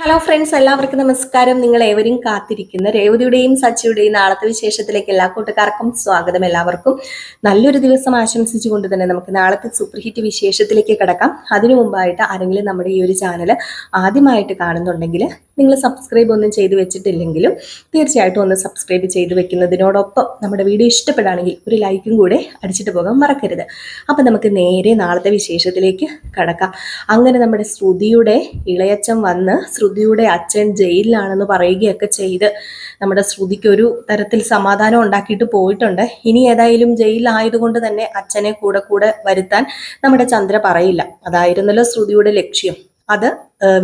Hello friends, എല്ലാവർക്കും നമസ്കാരം. നിങ്ങൾ ഏവരും കാത്തിരിക്കുന്ന രേവതിയുടെയും സച്ചിയുടെയും നാളത്തെ വിശേഷത്തിലേക്ക് എല്ലാ കൂട്ടുകാർക്കും സ്വാഗതം. എല്ലാവർക്കും നല്ലൊരു ദിവസം ആശംസിച്ചുകൊണ്ട് തന്നെ നമുക്ക് നാളത്തെ സൂപ്പർ ഹിറ്റ് വിശേഷത്തിലേക്ക് കിടക്കാം. അതിനു മുമ്പായിട്ട് ആരെങ്കിലും നമ്മുടെ ഈ ഒരു ചാനൽ ആദ്യമായിട്ട് കാണുന്നുണ്ടെങ്കിൽ നിങ്ങൾ സബ്സ്ക്രൈബ് ഒന്നും ചെയ്ത് വെച്ചിട്ടില്ലെങ്കിലും തീർച്ചയായിട്ടും ഒന്ന് സബ്സ്ക്രൈബ് ചെയ്ത് വെക്കുന്നതിനോടൊപ്പം നമ്മുടെ വീഡിയോ ഇഷ്ടപ്പെടുകയാണെങ്കിൽ ഒരു ലൈക്കും കൂടെ അടിച്ചിട്ട് പോകാൻ മറക്കരുത്. അപ്പം നമുക്ക് നേരെ നാളത്തെ വിശേഷത്തിലേക്ക് കടക്കാം. അങ്ങനെ നമ്മുടെ ശ്രുതിയുടെ ഇളയച്ചൻ വന്ന് ശ്രുതിയുടെ അച്ഛൻ ജയിലിലാണെന്ന് പറയുകയൊക്കെ ചെയ്ത് നമ്മുടെ ശ്രുതിക്ക് ഒരു തരത്തിൽ സമാധാനം ഉണ്ടാക്കിയിട്ട് പോയിട്ടുണ്ട്. ഇനി ഏതായാലും ജയിലിലായതുകൊണ്ട് തന്നെ അച്ഛനെ കൂടെ കൂടെ വരുത്താൻ നമ്മുടെ ചന്ദ്ര പറയില്ല. അതായിരുന്നല്ലോ ശ്രുതിയുടെ ലക്ഷ്യം. അത്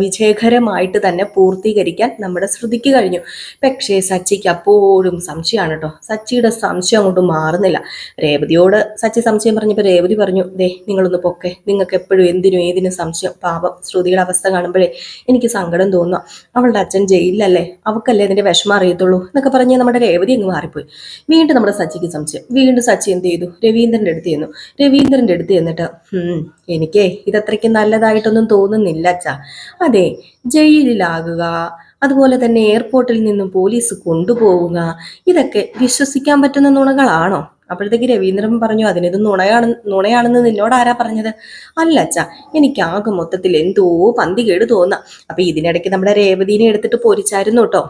വിജയകരമായിട്ട് തന്നെ പൂർത്തീകരിക്കാൻ നമ്മുടെ ശ്രുതിക്ക് കഴിഞ്ഞു. പക്ഷേ സച്ചിക്ക് അപ്പോഴും സംശയമാണ് കേട്ടോ. സച്ചിയുടെ സംശയം അങ്ങോട്ട് മാറുന്നില്ല. രേവതിയോട് സച്ചി സംശയം പറഞ്ഞപ്പോൾ രേവതി പറഞ്ഞു, ദേ നിങ്ങളൊന്ന് പൊക്കെ, നിങ്ങൾക്ക് എപ്പോഴും എന്തിനും ഏതിനും സംശയം. പാപം ശ്രുതിയുടെ അവസ്ഥ കാണുമ്പോഴേ എനിക്ക് സങ്കടം തോന്നുക. അവളുടെ അച്ഛൻ ജയിലിലല്ലേ, അവക്കല്ലേ അതിന്റെ വിഷമം അറിയത്തുള്ളൂ എന്നൊക്കെ പറഞ്ഞ് നമ്മുടെ രേവതി അങ്ങ് മാറിപ്പോയി. വീണ്ടും നമ്മുടെ സച്ചിക്ക് സംശയം. വീണ്ടും സച്ചി എന്ത് ചെയ്തു, രവീന്ദ്രന്റെ അടുത്ത് ചെന്നു. രവീന്ദ്രന്റെ അടുത്ത് ചെന്നിട്ട് എനിക്കേ ഇതത്രയ്ക്ക് നല്ലതായിട്ടൊന്നും തോന്നുന്നില്ല അച്ഛാ. അതെ, ജയിലിലാകുക, അതുപോലെ തന്നെ എയർപോർട്ടിൽ നിന്നും പോലീസ് കൊണ്ടുപോവുക, ഇതൊക്കെ വിശ്വസിക്കാൻ പറ്റുന്ന നുണകളാണോ? അപ്പോഴത്തേക്ക് രവീന്ദ്രൻ പറഞ്ഞു, അതിനിത് നുണയാണെന്ന് നിന്നോട് ആരാ പറഞ്ഞത്? അല്ല അച്ഛാ, എനിക്ക് ആകെ മൊത്തത്തിൽ എന്തോ പന്തികേട് തോന്നാം. അപ്പൊ ഇതിനിടയ്ക്ക് നമ്മുടെ രേവതിനെ എടുത്തിട്ട് പൊരിച്ചായിരുന്നു കേട്ടോ.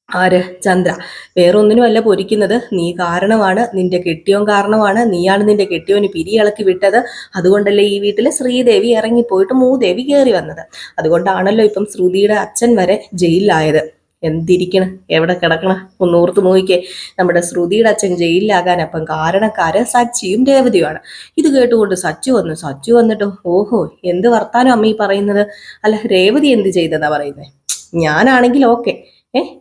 ആര്? ചന്ദ്ര. വേറൊന്നിനുമല്ല പൊരിക്കുന്നത്, നീ കാരണമാണ്, നിന്റെ കെട്ടിയോൻ കാരണമാണ്, നീയാണ് നിന്റെ കെട്ടിയോന് പിരിയിളക്കി വിട്ടത്. അതുകൊണ്ടല്ലേ ഈ വീട്ടില് ശ്രീദേവി ഇറങ്ങിപ്പോയിട്ട് മൂദേവി കയറി വന്നത്. അതുകൊണ്ടാണല്ലോ ഇപ്പം ശ്രുതിയുടെ അച്ഛൻ വരെ ജയിലിലായത്. എന്തിരിക്കണം, എവിടെ കിടക്കണം, ഒന്നോർത്ത് നോക്കിക്കേ. നമ്മുടെ ശ്രുതിയുടെ അച്ഛൻ ജയിലിലാകാൻ അപ്പം കാരണക്കാര് സച്ചിയും രേവതിയുമാണ്. ഇത് കേട്ടുകൊണ്ട് സച്ചു വന്നിട്ട് ഓഹോ, എന്ത് വർത്താനം അമ്മ ഈ പറയുന്നത്? അല്ല, രേവതി എന്ത് ചെയ്തെന്നാ പറയുന്നത്? ഞാനാണെങ്കിൽ ഓക്കെ,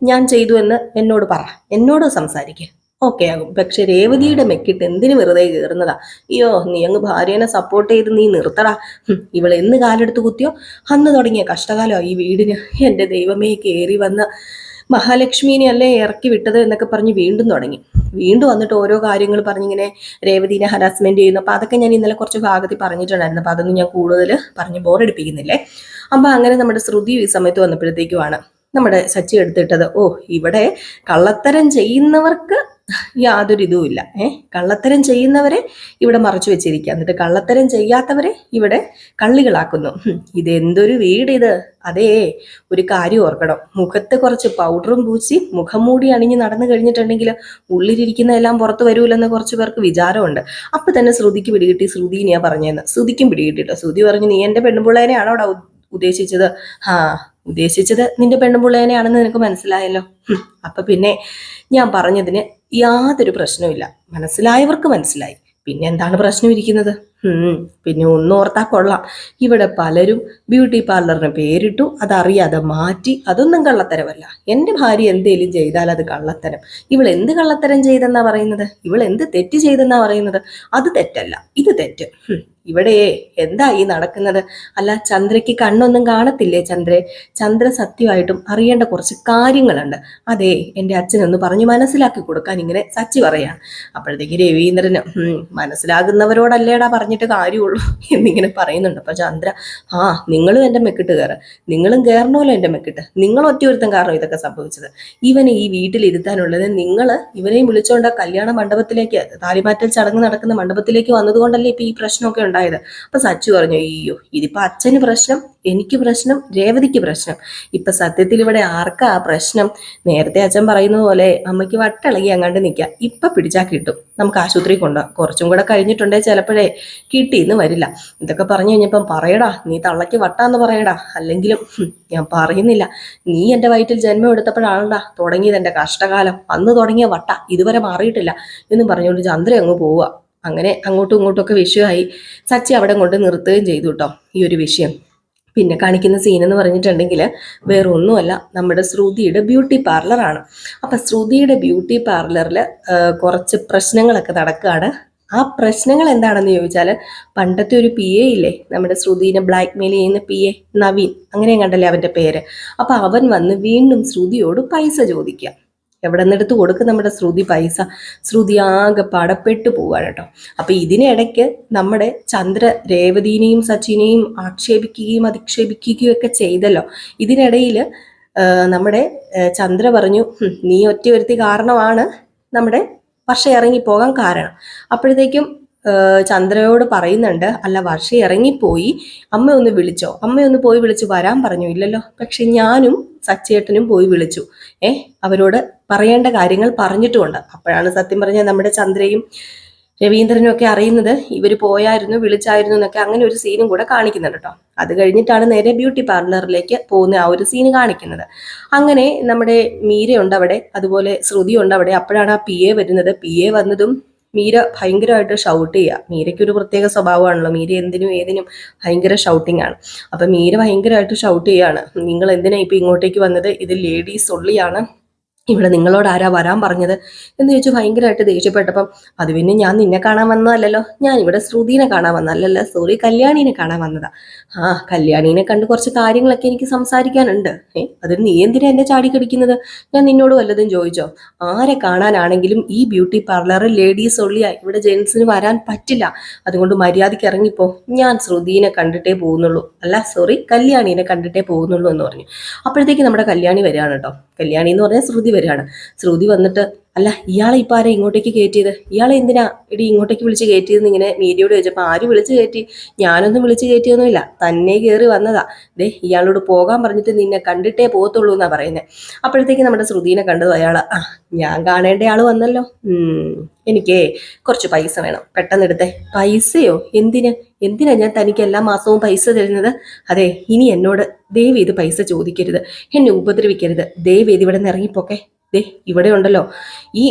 ഞാൻ ചെയ്തു എന്ന് എന്നോട് പറ, എന്നോട് സംസാരിക്കുക, ഓക്കെ ആകും. പക്ഷെ രേവതിയുടെ മെക്കിട്ട് എന്തിനു വെറുതെ കയറുന്നതാ? അയ്യോ, നീ അങ്ങ് ഭാര്യനെ സപ്പോർട്ട് ചെയ്ത് നീ നിർത്തടാ. ഇവൾ എന്ന് കാലെടുത്ത് കുത്തിയോ അന്ന് തുടങ്ങിയ കഷ്ടകാലോ ഈ വീടിന്. എൻ്റെ ദൈവമേ, കയറി വന്ന് മഹാലക്ഷ്മിനെ അല്ലേ ഇറക്കി വിട്ടത് എന്നൊക്കെ പറഞ്ഞ് വീണ്ടും തുടങ്ങി. വീണ്ടും വന്നിട്ട് ഓരോ കാര്യങ്ങൾ പറഞ്ഞിങ്ങനെ രേവതിനെ ഹരാസ്മെന്റ് ചെയ്യുന്നു. അപ്പൊ അതൊക്കെ ഞാൻ ഇന്നലെ കുറച്ച് ഭാഗത്തിൽ പറഞ്ഞിട്ടുണ്ടായിരുന്നു. അപ്പൊ അതൊന്നും ഞാൻ കൂടുതൽ പറഞ്ഞ് ബോറടിപ്പിക്കുന്നില്ലേ. അപ്പൊ അങ്ങനെ നമ്മുടെ ശ്രുതി ഈ സമയത്ത് വന്നപ്പോഴത്തേക്കുമാണ് നമ്മുടെ സച്ചി എടുത്തിട്ടത്, ഓ ഇവിടെ കള്ളത്തരം ചെയ്യുന്നവർക്ക് യാതൊരു ഇതുമില്ല, കള്ളത്തരം ചെയ്യുന്നവരെ ഇവിടെ മറച്ചു വെച്ചിരിക്കുക, എന്നിട്ട് കള്ളത്തരം ചെയ്യാത്തവരെ ഇവിടെ കള്ളികളാക്കുന്നു. ഇതെന്തൊരു വീട് ഇത്. അതേ, ഒരു കാര്യം ഓർക്കണം, മുഖത്ത് കുറച്ച് പൗഡറും പൂച്ചി മുഖം മൂടി അണിഞ്ഞ് നടന്നു കഴിഞ്ഞിട്ടുണ്ടെങ്കിൽ ഉള്ളിലിരിക്കുന്നതെല്ലാം പുറത്ത് വരൂലെന്ന് കുറച്ച് പേർക്ക് വിചാരമുണ്ട്. അപ്പൊ തന്നെ ശ്രുതിക്ക് പിടികിട്ടി. ശ്രുതിനെയാ പറഞ്ഞതെന്ന് ശ്രുതിക്കും പിടികിട്ടിട്ടോ. ശ്രുതി പറഞ്ഞു, നീ എന്റെ പെണ്ണുപിള്ളേനെയാണോ അവിടെ ഉദ്ദേശിച്ചത്? ഉദ്ദേശിച്ചത് നിന്റെ പെണ്ണുപിള്ളേനെയാണെന്ന് നിനക്ക് മനസ്സിലായല്ലോ. അപ്പൊ പിന്നെ ഞാൻ പറഞ്ഞതിന് യാതൊരു പ്രശ്നവുമില്ല. മനസ്സിലായവർക്ക് മനസ്സിലായി. പിന്നെ എന്താണ് പ്രശ്നം ഇരിക്കുന്നത്? പിന്നെ ഒന്നോർത്താ കൊള്ളാം, ഇവിടെ പലരും ബ്യൂട്ടി പാർലറിന് പേരിട്ടു, അതറിയാതെ മാറ്റി. അതൊന്നും കള്ളത്തരമല്ല. എൻ്റെ ഭാര്യ എന്തേലും ചെയ്താൽ അത് കള്ളത്തരം. ഇവൾ എന്ത് കള്ളത്തരം ചെയ്തെന്നാ പറയുന്നത്? ഇവൾ എന്ത് തെറ്റ് ചെയ്തെന്നാ പറയുന്നത്? അത് തെറ്റല്ല, ഇത് തെറ്റ്. ഇവിടെ എന്താ ഈ നടക്കുന്നത്? അല്ല, ചന്ദ്രയ്ക്ക് കണ്ണൊന്നും കാണത്തില്ലേ? ചന്ദ്ര സത്യമായിട്ടും അറിയേണ്ട കുറച്ച് കാര്യങ്ങളുണ്ട്. അതെ, എൻ്റെ അച്ഛനൊന്ന് പറഞ്ഞു മനസ്സിലാക്കി കൊടുക്കാൻ ഇങ്ങനെ സച്ചി പറയാണ്. അപ്പോഴത്തേക്ക് രവീന്ദ്രന് മനസ്സിലാകുന്നവരോടല്ലേടാ പറഞ്ഞിട്ട് കാര്യമുള്ളൂ എന്നിങ്ങനെ പറയുന്നുണ്ട്. അപ്പൊ ചന്ദ്ര, നിങ്ങളും എൻ്റെ മെക്കിട്ട് കയറ്, നിങ്ങളും കയറണമല്ലോ എൻ്റെ മെക്കിട്ട്. നിങ്ങൾ ഒറ്റയൊരുത്തം കാരണം ഇതൊക്കെ സംഭവിച്ചത്. ഇവനെ ഈ വീട്ടിലിരുത്താനുള്ളത് നിങ്ങൾ ഇവനെയും വിളിച്ചോണ്ട കല്യാണ മണ്ഡപത്തിലേക്ക്, താലിമാറ്റൽ ചടങ്ങ് നടക്കുന്ന മണ്ഡപത്തിലേക്ക് വന്നതുകൊണ്ടല്ലേ ഇപ്പൊ ഈ പ്രശ്നമൊക്കെ ഉണ്ടായത്. അപ്പൊ സച്ചു പറഞ്ഞു, അയ്യോ ഇതിപ്പോ അച്ഛന് പ്രശ്നം, എനിക്ക് പ്രശ്നം, രേവതിക്ക് പ്രശ്നം. ഇപ്പൊ സത്യത്തിൽ ഇവിടെ ആർക്കാ പ്രശ്നം? നേരത്തെ അച്ഛൻ പറയുന്ന പോലെ അമ്മയ്ക്ക് വട്ടിളകി അങ്ങാണ്ട് നിൽക്കാം. ഇപ്പൊ പിടിച്ചാൽ കിട്ടും, നമുക്ക് ആശുപത്രി കൊണ്ടുപോകാം. കുറച്ചും കൂടെ കഴിഞ്ഞിട്ടുണ്ടേ ചിലപ്പോഴേ കിട്ടിയെന്ന് വരില്ല. ഇതൊക്കെ പറഞ്ഞു കഴിഞ്ഞപ്പം പറയടാ, നീ തള്ളയ്ക്ക് വട്ടാന്ന് പറയടാ. അല്ലെങ്കിലും ഞാൻ പറയുന്നില്ല, നീ എൻ്റെ വയറ്റിൽ ജന്മം എടുത്തപ്പോഴാണടാ തുടങ്ങിയത് എൻ്റെ കഷ്ടകാലം. അന്ന് തുടങ്ങിയ വട്ട ഇതുവരെ മാറിയിട്ടില്ല എന്നും പറഞ്ഞുകൊണ്ട് ചന്ദ്ര അങ്ങ് പോവുക. അങ്ങനെ അങ്ങോട്ടും ഇങ്ങോട്ടും ഒക്കെ വിഷയമായി. സച്ചി അവിടെ കൊണ്ട് നിർത്തുകയും ചെയ്തു കേട്ടോ ഈ ഒരു വിഷയം. പിന്നെ കാണിക്കുന്ന സീൻ എന്ന് പറഞ്ഞിട്ടുണ്ടെങ്കിൽ വേറെ ഒന്നുമല്ല, നമ്മുടെ ശ്രുതിയുടെ ബ്യൂട്ടി പാർലറാണ്. അപ്പൊ ശ്രുതിയുടെ ബ്യൂട്ടി പാർലറിൽ കുറച്ച് പ്രശ്നങ്ങളൊക്കെ നടക്കുകയാണ്. ആ പ്രശ്നങ്ങൾ എന്താണെന്ന് ചോദിച്ചാൽ, പണ്ടത്തെ ഒരു പി എ ഇല്ലേ, നമ്മുടെ ശ്രുതിനെ ബ്ലാക്ക് മെയിൽ ചെയ്യുന്ന പി എ, നവീൻ അങ്ങനെ കണ്ടല്ലേ അവന്റെ പേര്. അപ്പൊ അവൻ വന്ന് വീണ്ടും ശ്രുതിയോട് പൈസ ചോദിക്കുക. എവിടെ നിന്നെടുത്ത് കൊടുക്കും നമ്മുടെ ശ്രുതി പൈസ? ശ്രുതി ആകെ പടപ്പെട്ടു പോവാണ് കേട്ടോ. അപ്പൊ ഇതിനിടയ്ക്ക് നമ്മുടെ ചന്ദ്ര രേവതിനെയും സച്ചിനെയും ആക്ഷേപിക്കുകയും അധിക്ഷേപിക്കുകയും ഒക്കെ ചെയ്തല്ലോ. ഇതിനിടയിൽ നമ്മുടെ ചന്ദ്ര പറഞ്ഞു, നീ ഒറ്റ ഒരുത്തി കാരണമാണ് നമ്മുടെ വർഷ ഇറങ്ങിപ്പോകാൻ കാരണം. അപ്പോഴത്തേക്കും ചന്ദ്രയോട് പറയുന്നുണ്ട്, അല്ല വർഷ ഇറങ്ങിപ്പോയി, അമ്മ ഒന്ന് വിളിച്ചോ? അമ്മയൊന്ന് പോയി വിളിച്ചു വരാൻ പറഞ്ഞു. ഇല്ലല്ലോ. പക്ഷെ ഞാനും സച്ചേട്ടനും പോയി വിളിച്ചു. അവരോട് പറയേണ്ട കാര്യങ്ങൾ പറഞ്ഞിട്ടുമുണ്ട്. അപ്പോഴാണ് സത്യം പറഞ്ഞാൽ നമ്മുടെ ചന്ദ്രയും രവീന്ദ്രനും ഒക്കെ അറിയുന്നത് ഇവർ പോയായിരുന്നു, വിളിച്ചായിരുന്നു എന്നൊക്കെ. അങ്ങനെ ഒരു സീനും കൂടെ കാണിക്കുന്നുണ്ട് കേട്ടോ. അത് കഴിഞ്ഞിട്ടാണ് നേരെ ബ്യൂട്ടി പാർലറിലേക്ക് പോകുന്ന ആ ഒരു സീന് കാണിക്കുന്നത്. അങ്ങനെ നമ്മുടെ മീരയുണ്ട് അവിടെ, അതുപോലെ ശ്രുതി ഉണ്ട് അവിടെ. അപ്പോഴാണ് ആ PA വരുന്നത്. PA വന്നതും മീര ഭയങ്കരമായിട്ട് ഷൗട്ട് ചെയ്യുക. മീരയ്ക്ക് ഒരു പ്രത്യേക സ്വഭാവമാണല്ലോ. മീര എന്തിനും ഏതിനും ഭയങ്കര ഷൗട്ടിങ് ആണ്. അപ്പൊ മീര ഭയങ്കരമായിട്ട് ഷൗട്ട് ചെയ്യാണ്, നിങ്ങൾ എന്തിനാ ഇപ്പൊ ഇങ്ങോട്ടേക്ക് വന്നത്? ഇത് ലേഡീസ് ഒള്ളിയാണ്, ഇവിടെ നിങ്ങളോട് ആരാ വരാൻ പറഞ്ഞത് എന്ന് ചോദിച്ചു ഭയങ്കരമായിട്ട് ദേഷ്യപ്പെട്ടപ്പം, അത് പിന്നെ ഞാൻ നിന്നെ കാണാൻ വന്നതല്ലല്ലോ, ഞാൻ ഇവിടെ ശ്രുതിനെ കാണാൻ വന്നതല്ലല്ലോ, സോറി കല്യാണീനെ കാണാൻ വന്നതാ. കല്യാണീനെ കണ്ട് കുറച്ച് കാര്യങ്ങളൊക്കെ എനിക്ക് സംസാരിക്കാനുണ്ട്. അതിന് നീ എന്തിനാ എന്നെ ചാടിക്കടിക്കുന്നത്? ഞാൻ നിന്നോട് വല്ലതും ചോദിച്ചോ? ആരെ കാണാനാണെങ്കിലും ഈ ബ്യൂട്ടി പാർലറിൽ ലേഡീസ് ഒള്ളിയാ, ഇവിടെ ജെൻസിന് വരാൻ പറ്റില്ല. അതുകൊണ്ട് മര്യാദയ്ക്ക് ഇറങ്ങിപ്പോ, ഞാൻ ശ്രുതിനെ കണ്ടിട്ടേ പോകുന്നുള്ളൂ, അല്ല സോറി കല്യാണീനെ കണ്ടിട്ടേ പോകുന്നുള്ളൂ എന്ന് പറഞ്ഞു. അപ്പോഴത്തേക്ക് നമ്മുടെ കല്യാണി വരികയാണ് കേട്ടോ. കല്യാണി എന്ന് പറഞ്ഞാൽ ശ്രുതി വരികയാണ്. ശ്രുതി വന്നിട്ട്, അല്ല ഇയാളെ ഇപ്പം ആരാ ഇങ്ങോട്ടേക്ക് കയറ്റിയത്? ഇയാളെ എന്തിനാ ഇടി ഇങ്ങോട്ടേക്ക് വിളിച്ച് കയറ്റിയതെന്ന് ഇങ്ങനെ മീഡിയയോട് ചോദിച്ചപ്പോൾ, ആര് വിളിച്ച് കയറ്റി? ഞാനൊന്നും വിളിച്ച് കയറ്റിയൊന്നുമില്ല, തന്നെ കയറി വന്നതാ. ഇയാളോട് പോകാൻ പറഞ്ഞിട്ട് നിന്നെ കണ്ടിട്ടേ പോകത്തുള്ളൂ എന്നാ പറയുന്നത്. അപ്പോഴത്തേക്ക് നമ്മുടെ ശ്രുതിനെ കണ്ടത് അയാൾ, ഞാൻ കാണേണ്ട ആള് വന്നല്ലോ, എനിക്കേ കുറച്ച് പൈസ വേണം, പെട്ടെന്ന് എടുത്തേ. പൈസയോ? എന്തിനാ ഞാൻ തനിക്ക് എല്ലാ മാസവും പൈസ തരുന്നത്? അതെ, ഇനി എന്നോട് ദയവ് ഇത് പൈസ ചോദിക്കരുത്, എന്നെ ഉപദ്രവിക്കരുത്, ദയവ് ഇത് ഇവിടെ നിന്ന് ഇറങ്ങിപ്പോക്കെ. ഇവിടെ ഉണ്ടല്ലോ ഈ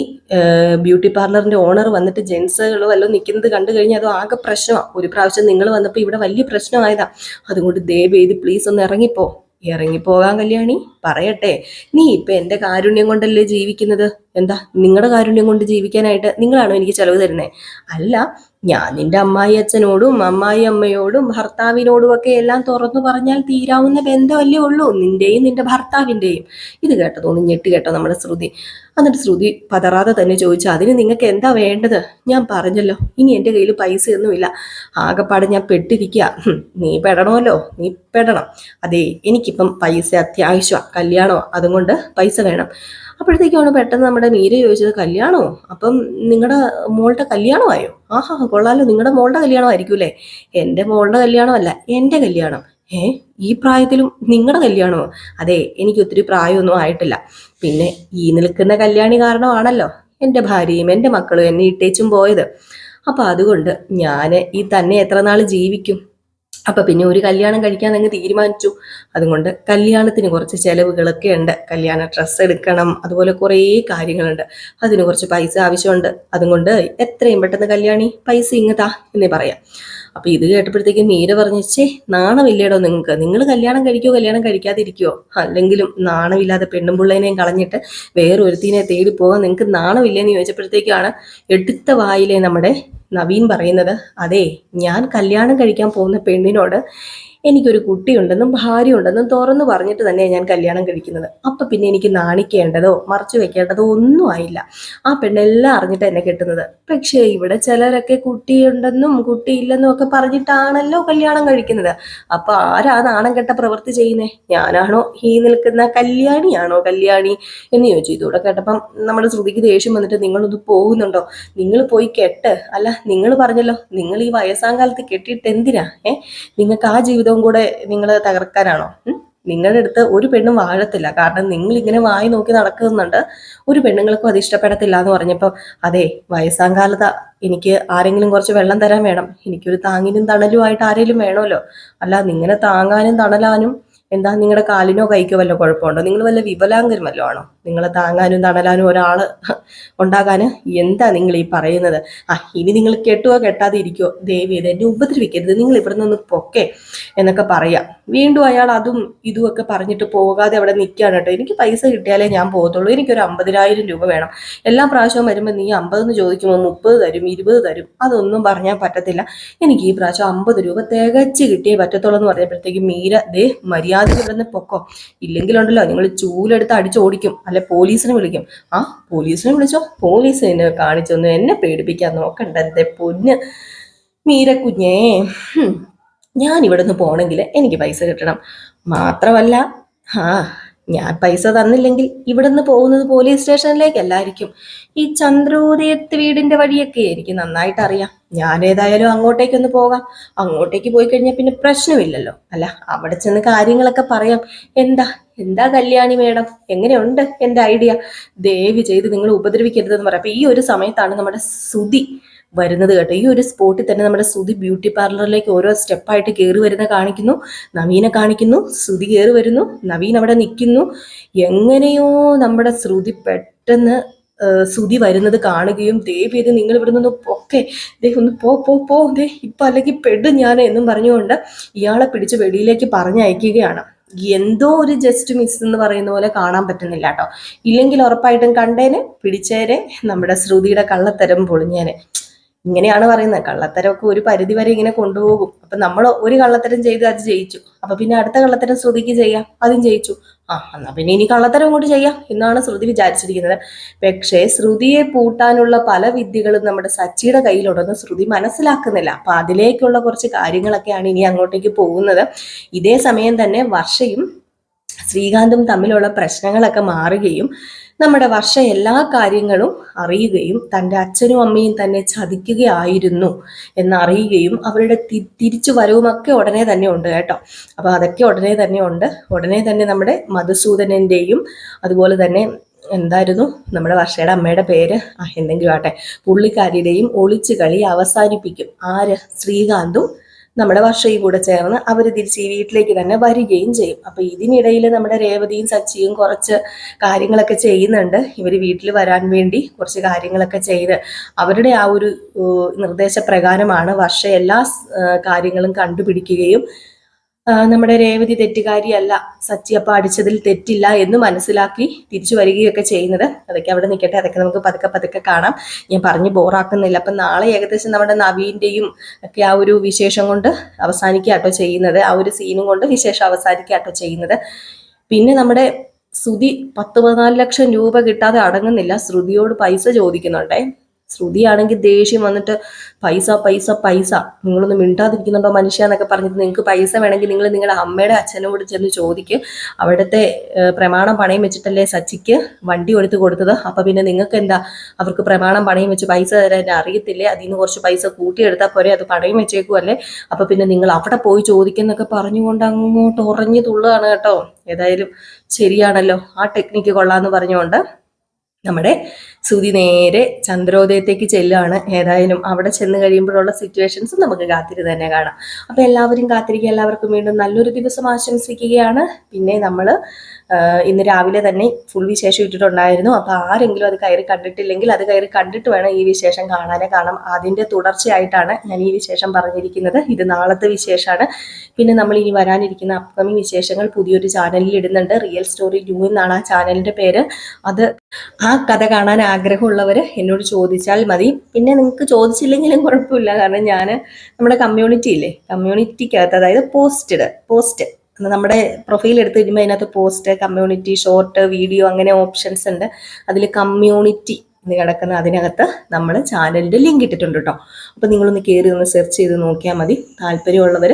ബ്യൂട്ടി പാർലറിന്റെ ഓണർ വന്നിട്ട് ജെൻസുകൾ വല്ലതും നിൽക്കുന്നത് കണ്ടു കഴിഞ്ഞാൽ അത് ആകെ പ്രശ്നമാണ്. ഒരു പ്രാവശ്യം നിങ്ങൾ വന്നപ്പോൾ ഇവിടെ വലിയ പ്രശ്നമായതാ. അതുകൊണ്ട് ദയവ് ചെയ്ത് പ്ലീസ് ഒന്ന് ഇറങ്ങിപ്പോകാൻ കല്യാണി, പറയട്ടെ. നീ ഇപ്പൊ എന്റെ കാരുണ്യം കൊണ്ടല്ലേ ജീവിക്കുന്നത്? എന്താ നിങ്ങളുടെ കാരുണ്യം കൊണ്ട് ജീവിക്കാനായിട്ട് നിങ്ങളാണോ എനിക്ക് ചെലവ് തരുന്നേ? അല്ല, ഞാൻ നിന്റെ അമ്മായി അച്ഛനോടും അമ്മായി അമ്മയോടും ഭർത്താവിനോടും ഒക്കെ എല്ലാം തുറന്നു പറഞ്ഞാൽ തീരാവുന്ന ബന്ധമല്ലേ ഉള്ളൂ, നിന്റെയും നിന്റെ ഭർത്താവിൻ്റെയും. ഇത് കേട്ടതോന്ന് ഞെട്ടി കേട്ടോ നമ്മുടെ ശ്രുതി. എന്നിട്ട് ശ്രുതി പതറാതെ തന്നെ ചോദിച്ചു, അതിന് നിങ്ങൾക്ക് എന്താ വേണ്ടത്? ഞാൻ പറഞ്ഞല്ലോ, ഇനി എൻ്റെ കയ്യിൽ പൈസയൊന്നുമില്ല, ആകെപ്പാടെ ഞാൻ പെട്ടിരിക്കുക. നീ പെടണമല്ലോ, നീ പെടണം. അതെ, എനിക്കിപ്പം പൈസ അത്യാവശ്യമാണ്, കല്യാണമോ, അതുകൊണ്ട് പൈസ വേണം. അപ്പോഴത്തേക്കാണ് പെട്ടെന്ന് നമ്മുടെ മീര ചോദിച്ചത്, കല്യാണമോ? അപ്പം നിങ്ങളുടെ മോളുടെ കല്യാണമായോ? കൊള്ളാലോ, നിങ്ങളുടെ മോളുടെ കല്യാണമായിരിക്കും. എൻ്റെ മോളുടെ കല്യാണമല്ല, എൻ്റെ കല്യാണം. ഈ പ്രായത്തിലും നിങ്ങളുടെ കല്യാണമോ? അതെ, എനിക്ക് ഒത്തിരി പ്രായമൊന്നും ആയിട്ടില്ല. പിന്നെ ഈ നിൽക്കുന്ന കല്യാണി കാരണമാണല്ലോ എൻ്റെ ഭാര്യയും എൻ്റെ മക്കളും എന്നെ ഇട്ടേച്ചും പോയത്. അപ്പൊ അതുകൊണ്ട് ഞാൻ ഈ തന്നെ എത്ര നാൾ ജീവിക്കും? അപ്പൊ പിന്നെ ഒരു കല്യാണം കഴിക്കാൻ അങ്ങ് തീരുമാനിച്ചു. അതുകൊണ്ട് കല്യാണത്തിന് കുറച്ച് ചെലവുകളൊക്കെ ഉണ്ട്, കല്യാണ ഡ്രസ്സ് എടുക്കണം, അതുപോലെ കുറേ കാര്യങ്ങളുണ്ട്, അതിന് കുറച്ച് പൈസ ആവശ്യമുണ്ട്. അതുകൊണ്ട് എത്രയും പെട്ടെന്ന് കല്യാണി പൈസ ഇങ്ങതാ എന്നേ പറയാം. അപ്പൊ ഇത് കേട്ടപ്പോഴത്തേക്ക് മീര പറഞ്ഞു, നാണമില്ലേടോ നിങ്ങൾക്ക്? നിങ്ങൾ കല്യാണം കഴിക്കോ കല്യാണം കഴിക്കാതിരിക്കുവോ? അല്ലെങ്കിലും നാണമില്ലാതെ പെണ്ണും പിള്ളേനെയും കളഞ്ഞിട്ട് വേറൊരുത്തിനെ തേടി പോകാൻ നിങ്ങൾക്ക് നാണമില്ലേന്ന് ചോദിച്ചപ്പോഴത്തേക്കാണ് എടുത്ത വായിലെ നമ്മുടെ നവീൻ പറയുന്നത്, അതെ, ഞാൻ കല്യാണം കഴിക്കാൻ പോകുന്ന പെണ്ണിനോട് എനിക്കൊരു കുട്ടിയുണ്ടെന്നും ഭാര്യ ഉണ്ടെന്നും തുറന്നു പറഞ്ഞിട്ട് തന്നെയാണ് ഞാൻ കല്യാണം കഴിക്കുന്നത്. അപ്പൊ പിന്നെ എനിക്ക് നാണിക്കേണ്ടതോ മറച്ചു വെക്കേണ്ടതോ ഒന്നും ആയില്ല. ആ പെണ്ണെല്ലാം അറിഞ്ഞിട്ട് എന്നെ കെട്ടുന്നത്. പക്ഷേ ഇവിടെ ചിലരൊക്കെ കുട്ടിയുണ്ടെന്നും കുട്ടിയില്ലെന്നും ഒക്കെ പറഞ്ഞിട്ടാണല്ലോ കല്യാണം കഴിക്കുന്നത്. അപ്പൊ ആരാ നാണം കെട്ട പ്രവൃത്തി ചെയ്യുന്നേ? ഞാനാണോ ഈ നിൽക്കുന്ന കല്യാണിയാണോ കല്യാണി എന്ന് ചോദിച്ചു. ഇതൂടെ കേട്ടപ്പം നമ്മുടെ ശ്രുതിക്ക് ദേഷ്യം വന്നിട്ട്, നിങ്ങളൊന്ന് പോകുന്നുണ്ടോ? നിങ്ങൾ പോയി കെട്ട്. അല്ല, നിങ്ങൾ പറഞ്ഞല്ലോ നിങ്ങൾ ഈ വയസ്സാം കാലത്ത് കെട്ടിയിട്ട് എന്തിനാ? നിങ്ങൾക്ക് ആ ജീവിതവും കൂടെ നിങ്ങൾ തകർക്കാനാണോ? നിങ്ങളുടെ അടുത്ത് ഒരു പെണ്ണും വാഴത്തില്ല. കാരണം നിങ്ങൾ ഇങ്ങനെ വായി നോക്കി നടക്കുന്നുണ്ട്, ഒരു പെണ്ണുങ്ങൾക്കും അത് ഇഷ്ടപ്പെടത്തില്ല എന്ന് പറഞ്ഞപ്പോൾ, അതെ, വയസ്സാം കാലത്ത് എനിക്ക് ആരെങ്കിലും കുറച്ച് വെള്ളം തരാൻ വേണം, എനിക്കൊരു താങ്ങിനും തണലുമായിട്ട് ആരെങ്കിലും വേണമല്ലോ. അല്ല, നിങ്ങനെ താങ്ങാനും തണലാനും എന്താ നിങ്ങളുടെ കാലിനോ കൈക്കോ വല്ല കുഴപ്പമുണ്ടോ? നിങ്ങൾ വല്ല വിപലാംഗരും വല്ലോ ആണോ? നിങ്ങളെ താങ്ങാനും തണലാനും ഒരാൾ ഉണ്ടാകാൻ എന്താ നിങ്ങൾ ഈ പറയുന്നത്? ഇനി നിങ്ങൾ കെട്ടുകയോ കെട്ടാതെ ഇരിക്കുവോ? ദേവിയത് എന്നെ ഉപദ്രവിക്കരുത്, നിങ്ങൾ ഇവിടെ നിന്ന് പൊക്കെ എന്നൊക്കെ പറയാം. വീണ്ടും അയാൾ അതും ഇതുമൊക്കെ പറഞ്ഞിട്ട് പോകാതെ അവിടെ നിൽക്കുകയാണ് കേട്ടോ. എനിക്ക് പൈസ കിട്ടിയാലേ ഞാൻ പോകത്തുള്ളൂ, എനിക്കൊരു 50,000 രൂപ വേണം. എല്ലാ പ്രാവശ്യവും വരുമ്പോൾ നീ 50 എന്ന് ചോദിക്കുമ്പോൾ 30 തരും, 20 തരും, അതൊന്നും പറഞ്ഞാൽ പറ്റത്തില്ല. എനിക്ക് ഈ പ്രാവശ്യം 50 രൂപ തികച്ച് കിട്ടിയേ പറ്റത്തുള്ളൂ എന്ന് പറഞ്ഞപ്പോഴത്തേക്ക് മീര, മര്യാദ മര്യാദയ്ക്ക് ഇവിടെ നിന്ന് പൊക്കോ, ഇല്ലെങ്കിലുണ്ടല്ലോ നിങ്ങൾ ചൂലെടുത്ത് അടിച്ചോടിക്കും, അല്ലെ പോലീസിനെ വിളിക്കും. ആ പോലീസിനെ വിളിച്ചോ, പോലീസിനെ കാണിച്ചൊന്നും എന്നെ പേടിപ്പിക്കാൻ നോക്കണ്ട എന്റെ പൊന്ന് മീരക്കുഞ്ഞേ. ഞാൻ ഇവിടെ നിന്ന് പോണെങ്കിൽ എനിക്ക് പൈസ കിട്ടണം. മാത്രമല്ല ഞാൻ പൈസ തന്നില്ലെങ്കിൽ ഇവിടെ നിന്ന് പോകുന്നത് പോലീസ് സ്റ്റേഷനിലേക്കല്ലായിരിക്കും, ഈ ചന്ദ്രോദയത്ത് വീടിന്റെ വഴിയൊക്കെ എനിക്ക് നന്നായിട്ട് അറിയാം. ഞാൻ ഏതായാലും അങ്ങോട്ടേക്കൊന്ന് പോകാം. അങ്ങോട്ടേക്ക് പോയി കഴിഞ്ഞാൽ പിന്നെ പ്രശ്നമില്ലല്ലോ. അല്ല, അവിടെ ചെന്ന് കാര്യങ്ങളൊക്കെ പറയാം. എന്താ എന്താ കല്യാണി മേഡം, എങ്ങനെയുണ്ട് എൻ്റെ ഐഡിയ? ദയവ് ചെയ്ത് നിങ്ങൾ ഉപദ്രവിക്കരുതെന്ന് പറയാം. അപ്പൊ ഈ ഒരു സമയത്താണ് നമ്മുടെ സുധി വരുന്നത് കേട്ടോ. ഈ ഒരു സ്പോട്ടിൽ തന്നെ നമ്മുടെ സുധി ബ്യൂട്ടി പാർലറിലേക്ക് ഓരോ സ്റ്റെപ്പായിട്ട് കയറി വരുന്ന കാണിക്കുന്നു. നവീനെ കാണിക്കുന്നു, സുധി കയറി വരുന്നു, നവീൻ അവിടെ നിൽക്കുന്നു. എങ്ങനെയോ നമ്മുടെ ശ്രുതി പെട്ടെന്ന് സുധി വരുന്നത് കാണുകയും ദേവ് ചെയ്ത് നിങ്ങൾ ഇവിടെ നിന്ന് പൊക്കെ, ദേ ഒന്ന് പോ ദേ ഇപ്പൊ അല്ലെങ്കിൽ പെടും ഞാൻ എന്നും പറഞ്ഞുകൊണ്ട് ഇയാളെ പിടിച്ച് വെളിയിലേക്ക് പറഞ്ഞയക്കുകയാണ്. എന്തോ ഒരു ജസ്റ്റ് മിസ് എന്ന് പറയുന്ന പോലെ കാണാൻ പറ്റുന്നില്ല കേട്ടോ. ഇല്ലെങ്കിൽ ഉറപ്പായിട്ടും കണ്ടേനെ, പിടിച്ചേരെ, നമ്മുടെ ശ്രുതിയുടെ കള്ളത്തരം പൊളിഞ്ഞേനെ. ഇങ്ങനെയാണ് പറയുന്നത്, കള്ളത്തരമൊക്കെ ഒരു പരിധി വരെ ഇങ്ങനെ കൊണ്ടുപോകും. അപ്പൊ നമ്മൾ ഒരു കള്ളത്തരം ചെയ്ത് അത് ജയിച്ചു, അപ്പൊ പിന്നെ അടുത്ത കള്ളത്തരം ശ്രുതിക്ക് ചെയ്യാം, അതും ജയിച്ചു. എന്നാ പിന്നെ ഇനി കള്ളത്തരം കൊണ്ട് ചെയ്യാം എന്നാണ് ശ്രുതി വിചാരിച്ചിരിക്കുന്നത്. പക്ഷേ ശ്രുതിയെ പൂട്ടാനുള്ള പല വിദ്യകളും നമ്മുടെ സച്ചിയുടെ കയ്യിലുണ്ടെന്ന് ശ്രുതി മനസ്സിലാക്കുന്നില്ല. അപ്പൊ അതിലേക്കുള്ള കുറച്ച് കാര്യങ്ങളൊക്കെയാണ് ഇനി അങ്ങോട്ടേക്ക് പോകുന്നത്. ഇതേ സമയം തന്നെ വർഷയും ശ്രീകാന്തും തമ്മിലുള്ള പ്രശ്നങ്ങളൊക്കെ മാറുകയും നമ്മുടെ വർഷ എല്ലാ കാര്യങ്ങളും അറിയുകയും തൻ്റെ അച്ഛനും അമ്മയും തന്നെ ചതിക്കുകയായിരുന്നു എന്നറിയുകയും അവരുടെ തിരിച്ചു വരവുമൊക്കെ ഉടനെ തന്നെ ഉണ്ട് കേട്ടോ. അപ്പോൾ അതൊക്കെ ഉടനെ തന്നെ ഉണ്ട്. ഉടനെ തന്നെ നമ്മുടെ മധുസൂദനൻ്റെയും അതുപോലെ തന്നെ എന്തായിരുന്നു നമ്മുടെ വർഷയുടെ അമ്മയുടെ പേര്, എന്തെങ്കിലും ആട്ടെ, പുള്ളിക്കാരിയുടെയും ഒളിച്ചു കളി അവസാനിപ്പിക്കും ആര്? ശ്രീകാന്തും നമ്മുടെ വർഷയും കൂടെ ചേർന്ന് അവർ തിരിച്ച് ഈ വീട്ടിലേക്ക് തന്നെ വരികയും ചെയ്യും. അപ്പൊ ഇതിനിടയിൽ നമ്മുടെ രേവതിയും സച്ചിയും കുറച്ച് കാര്യങ്ങളൊക്കെ ചെയ്യുന്നുണ്ട്. ഇവർ വീട്ടിൽ വരാൻ വേണ്ടി കുറച്ച് കാര്യങ്ങളൊക്കെ ചെയ്ത് അവരുടെ ആ ഒരു നിർദ്ദേശപ്രകാരമാണ് വർഷ എല്ലാ കാര്യങ്ങളും കണ്ടുപിടിക്കുകയും നമ്മുടെ രേവതി തെറ്റുകാരിയല്ല, സച്ചി അപ്പ അടിച്ചതിൽ തെറ്റില്ല എന്ന് മനസ്സിലാക്കി തിരിച്ചു വരികയൊക്കെ ചെയ്യുന്നത്. അതൊക്കെ അവിടെ നിൽക്കട്ടെ, അതൊക്കെ നമുക്ക് പതുക്കെ പതുക്കെ കാണാം. ഞാൻ പറഞ്ഞ് ബോറാക്കുന്നില്ല. അപ്പം നാളെ ഏകദേശം നമ്മുടെ നവീൻ്റെയും ഒക്കെ ആ ഒരു വിശേഷം കൊണ്ട് അവസാനിക്കാട്ടോ ചെയ്യുന്നത്, ആ ഒരു സീനും കൊണ്ട് വിശേഷം അവസാനിക്കാട്ടോ ചെയ്യുന്നത്. പിന്നെ നമ്മുടെ ശ്രുതി 14 ലക്ഷം രൂപ കിട്ടാതെ അടങ്ങുന്നില്ല, ശ്രുതിയോട് പൈസ ചോദിക്കുന്നുണ്ടേ. ശ്രുതിയാണെങ്കിൽ ദേഷ്യം വന്നിട്ട് പൈസ പൈസ പൈസ, നിങ്ങളൊന്ന് മിണ്ടാതിരിക്കുന്നുണ്ടോ മനുഷ്യ എന്നൊക്കെ പറഞ്ഞിട്ട്, നിങ്ങൾക്ക് പൈസ വേണമെങ്കിൽ നിങ്ങൾ നിങ്ങളുടെ അമ്മയുടെ അച്ഛനോട് ചെന്ന് ചോദിക്ക്. അവിടുത്തെ പ്രമാണം പണയം വെച്ചിട്ടല്ലേ സച്ചിക്ക് വണ്ടി എടുത്ത് കൊടുത്തത്. അപ്പം പിന്നെ നിങ്ങൾക്ക് എന്താ അവർക്ക് പ്രമാണം പണയം വെച്ച് പൈസ തരാൻ അറിയത്തില്ലേ? അതിൽ നിന്ന് കുറച്ച് പൈസ കൂട്ടിയെടുത്താൽ പോരെ, അത് പണയം വെച്ചേക്കുമല്ലേ. അപ്പം പിന്നെ നിങ്ങൾ അവിടെ പോയി ചോദിക്കുന്നൊക്കെ പറഞ്ഞുകൊണ്ട് അങ്ങോട്ട് ഉറഞ്ഞു തുള്ളുകയാണ് കേട്ടോ. ഏതായാലും ശരിയാണല്ലോ, ആ ടെക്നിക്ക് കൊള്ളാമെന്ന് പറഞ്ഞുകൊണ്ട് നമ്മുടെ ശ്രുതി നേരെ ചന്ദ്രോദയത്തേക്ക് ചെല്ലുകയാണ്. ഏതായാലും അവിടെ ചെന്ന് കഴിയുമ്പോഴുള്ള സിറ്റുവേഷൻസ് നമുക്ക് കാത്തിരുന്ന് തന്നെ കാണാം. അപ്പം എല്ലാവരും കാത്തിരിക്കുക. എല്ലാവർക്കും വീണ്ടും നല്ലൊരു ദിവസം ആശംസിക്കുകയാണ്. പിന്നെ നമ്മൾ ഇന്ന് രാവിലെ തന്നെ ഫുൾ വിശേഷം ഇട്ടിട്ടുണ്ടായിരുന്നു. അപ്പോൾ ആരെങ്കിലും അത് കയറി കണ്ടിട്ടില്ലെങ്കിൽ അത് കയറി കണ്ടിട്ട് വേണം ഈ വിശേഷം കാണാനേ. കാരണം അതിൻ്റെ തുടർച്ചയായിട്ടാണ് ഞാൻ ഈ വിശേഷം പറഞ്ഞിരിക്കുന്നത്. ഇത് നാളത്തെ വിശേഷമാണ്. പിന്നെ നമ്മൾ ഇനി വരാനിരിക്കുന്ന അപ്കമിങ് വിശേഷങ്ങൾ പുതിയൊരു ചാനലിൽ ഇടുന്നുണ്ട്. റിയൽ സ്റ്റോറി 2 എന്നാണ് ആ ചാനലിൻ്റെ പേര്. അത് ആ കഥ കാണാൻ ആഗ്രഹമുള്ളവർ എന്നോട് ചോദിച്ചാൽ മതി. പിന്നെ നിങ്ങൾക്ക് ചോദിച്ചില്ലെങ്കിലും കുഴപ്പമില്ല, കാരണം ഞാൻ നമ്മുടെ കമ്മ്യൂണിറ്റി ഇല്ലേ, കമ്മ്യൂണിറ്റിക്കകത്ത് അതായത് പോസ്റ്റ് നമ്മുടെ പ്രൊഫൈൽ എടുത്ത് കഴിയുമ്പോൾ അതിനകത്ത് പോസ്റ്റ്, കമ്മ്യൂണിറ്റി, ഷോർട്ട് വീഡിയോ അങ്ങനെ ഓപ്ഷൻസ് ഉണ്ട്. അതിൽ കമ്മ്യൂണിറ്റി എന്ന് കിടക്കുന്ന അതിനകത്ത് നമ്മൾ ചാനലിൻ്റെ ലിങ്ക് ഇട്ടിട്ടുണ്ട് കേട്ടോ. അപ്പോൾ നിങ്ങളൊന്ന് കയറി ഒന്ന് സെർച്ച് ചെയ്ത് നോക്കിയാൽ മതി. താല്പര്യമുള്ളവർ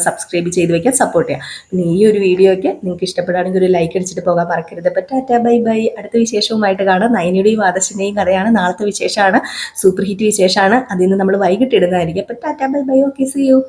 സബ്സ്ക്രൈബ് ചെയ്ത് വയ്ക്കാൻ സപ്പോർട്ട് ചെയ്യാം. പിന്നെ ഈ ഒരു വീഡിയോയ്ക്ക് നിങ്ങൾക്ക് ഇഷ്ടപ്പെടുകയാണെങ്കിൽ ഒരു ലൈക്ക് അടിച്ചിട്ട് പോകാൻ മറക്കരുത്. അപ്പോൾ ടാറ്റാ ബൈ ബൈ. അടുത്ത വിശേഷവുമായിട്ട് കാണാം. നയനിയുടെയും ആദർശിൻ്റെയും കഥയാണ്, നാളത്തെ വിശേഷമാണ്, സൂപ്പർ ഹിറ്റ് വിശേഷമാണ്. അതിൽ നിന്ന് നമ്മൾ വൈകിട്ട് ഇടുന്നതായിരിക്കും. അപ്പോൾ ta ta bye bye. Okay, see U.